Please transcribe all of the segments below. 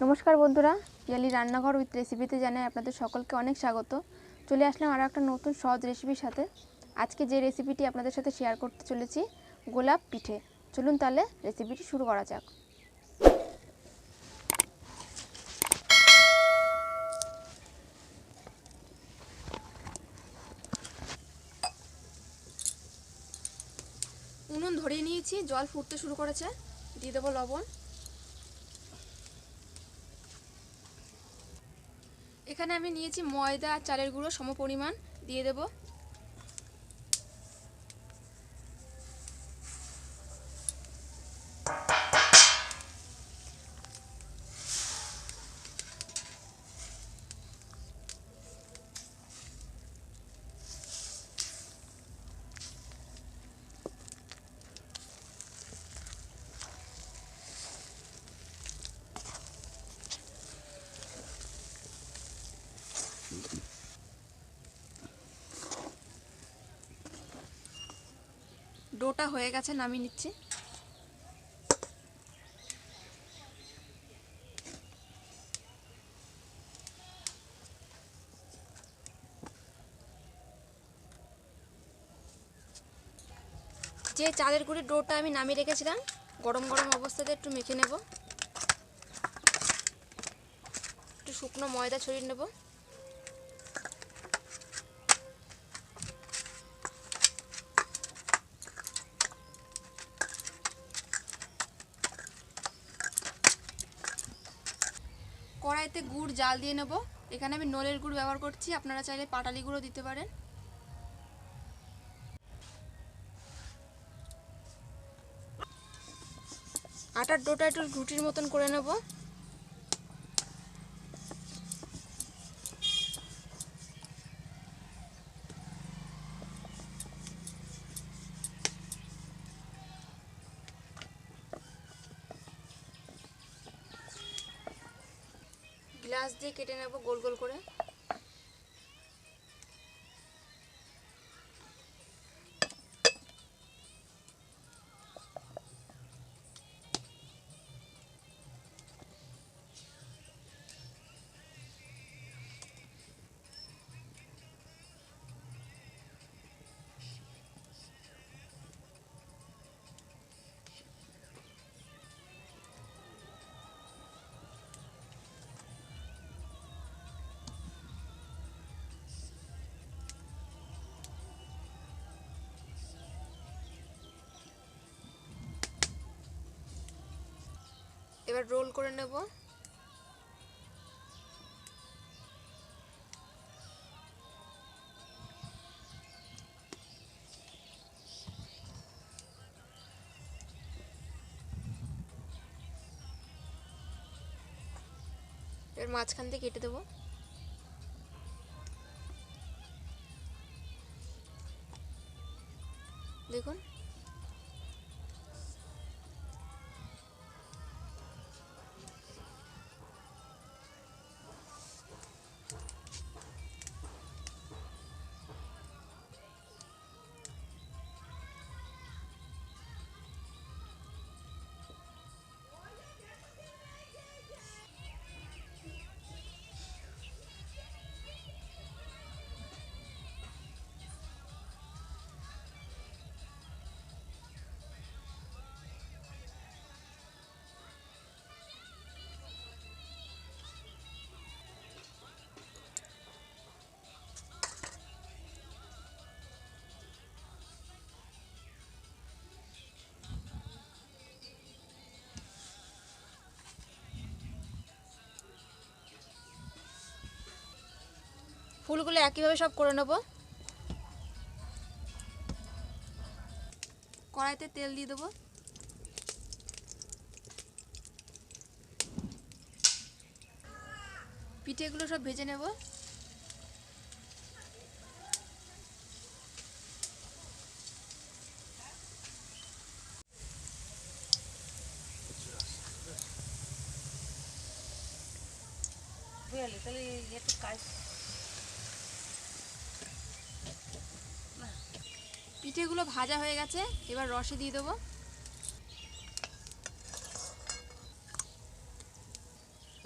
নমস্কার বন্ধুরা, পিয়ালি রান্নাঘর উইথ রেসিপিতে জানাই আপনাদের সকলকে অনেক স্বাগত। চলে আসলাম আরও একটা নতুন সহজ রেসিপির সাথে। আজকে যে রেসিপিটি আপনাদের সাথে শেয়ার করতে চলেছি, গোলাপ পিঠে। চলুন তাহলে রেসিপিটি শুরু করা যাক। উনুন ধরিয়ে নিয়েছি, জল ফুটতে শুরু করেছে। দিয়ে দেবো লবণ। এখানে আমি নিয়েছি ময়দা আর চালের গুঁড়ো সমপরিমাণ, দিয়ে দেব। ডোটা হয়ে গেছে, নামিয়ে নিচ্ছি। যে চালের গুঁড়ির ডোটা আমি নামিয়ে রেখেছিলাম, গরম গরম অবস্থাতে একটু মেখে নেব। একটু শুকনো ময়দা ছড়িয়ে নেব। কড়াইতে গুড় জাল দিয়ে নেব। এখানে আমি নলের গুড় ব্যবহার করছি, আপনারা চাইলে পাটালি গুঁড়ো দিতে পারেন। আটার ডোটা একটু রুটির মতন করে নেব। গ্লাস দিয়ে কেটে নেব গোল গোল করে। এবার রোল করে নেব। এবার মাঝখান দিয়ে কেটে দেবো। দেখুন, ফুলগুলো একইভাবে সব করে নেব। কড়াইতে তেল দিয়ে দেবো। পিঠেগুলো সব ভেজে নেব। পিঠেগুলো ভাজা হয়ে গেছে, এবার রসে দিয়ে দেবো।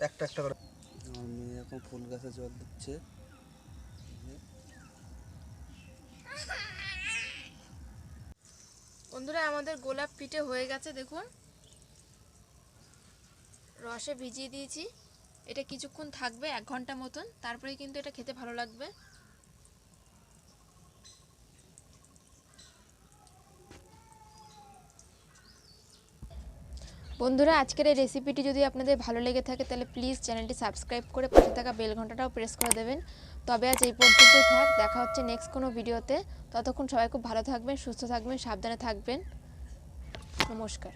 একটা একটা করে। আমার মেয়ে এখন ফুল গাছে জল দিচ্ছে। বন্ধুরা আমাদের গোলাপ পিঠে হয়ে গেছে, দেখুন রসে ভিজিয়ে দিয়েছি। এটা কিছুক্ষণ থাকবে, 1 ঘন্টা মতন, তারপরে কিন্তু এটা খেতে ভালো লাগবে। বন্ধুরা আজকের এই রেসিপিটি যদি আপনাদের ভালো লেগে থাকে তাহলে প্লিজ চ্যানেলটি সাবস্ক্রাইব করে পাশে থাকা বেল ঘন্টাটাও প্রেস করে দেবেন। তবে আজ এই পর্যন্তই থাক, দেখা হচ্ছে নেক্সট কোনো ভিডিওতে। ততক্ষণ সবাই খুব ভালো থাকবেন, সুস্থ থাকবেন, সাবধানে থাকবেন। নমস্কার।